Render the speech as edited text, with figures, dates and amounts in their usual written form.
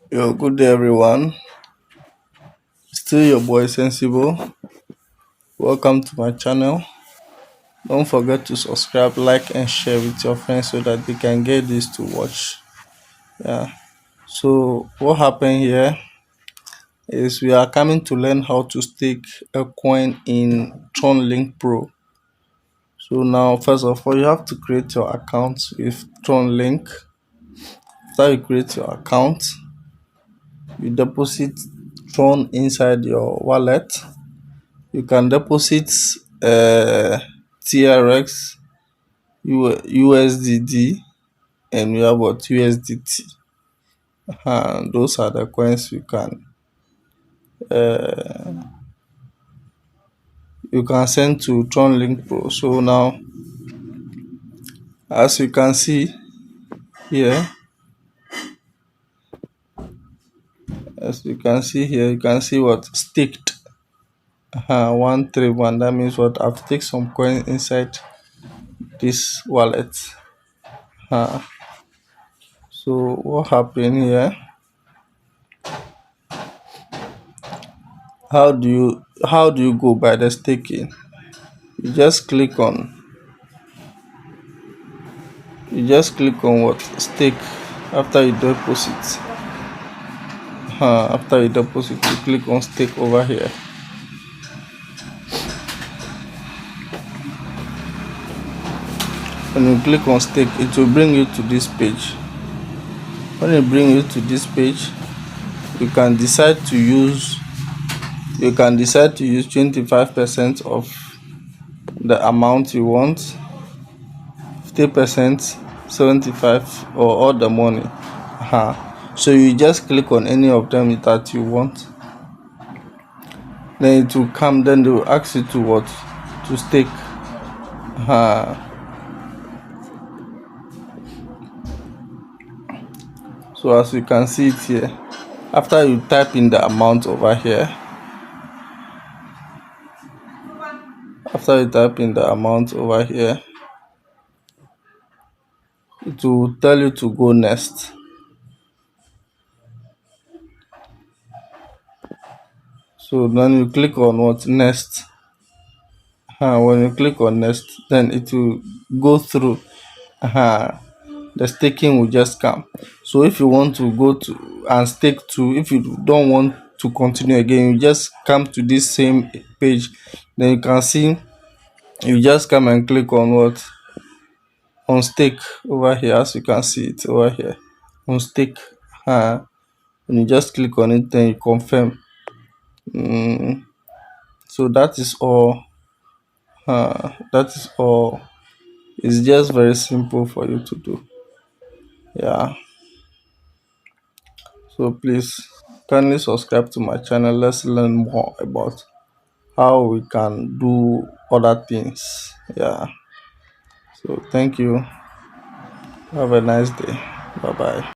Yo, good day, everyone. Still your boy Sensible. Welcome to my channel. Don't forget to subscribe, like, and share with your friends so that they can get this to watch. Yeah. So what happened here is we are coming to learn how to stake a coin in Tron Link Pro. So now, first of all, you have to create your account with Tron Link. After you create your account, you deposit Tron inside your wallet. You can deposit TRX, USDD, and we have what USDT. Those are the coins you can send to Tron Link Pro. So now, as you can see here, you can see what staked 131. That means what I've taken some coin inside this wallet. So what happened here? How do you go by the staking? You just click on what stake after you deposit. After you deposit, you click on stake over here. When you click on stake, it will bring you to this page. When it brings you to this page, you can decide to use 25% of the amount you want, 50%, 75, or all the money. So you just click on any of them that you want. Then it will come. Then they will ask you to stake. So as you can see it here, after you type in the amount over here, it will tell you to go next. So then you click on what next. When you click on next, then it will go through. The staking will just come. So if you want to go to and stake to, if you don't want to continue again, you just come to this same page. Then you can see, you just come and click on what on stake over here. As you can see it over here on stake. And you just click on it, then you confirm. So that is all. It's just very simple for you to do. Yeah. So please kindly subscribe to my channel. Let's learn more about how we can do other things. Yeah. So thank you. Have a nice day. Bye bye.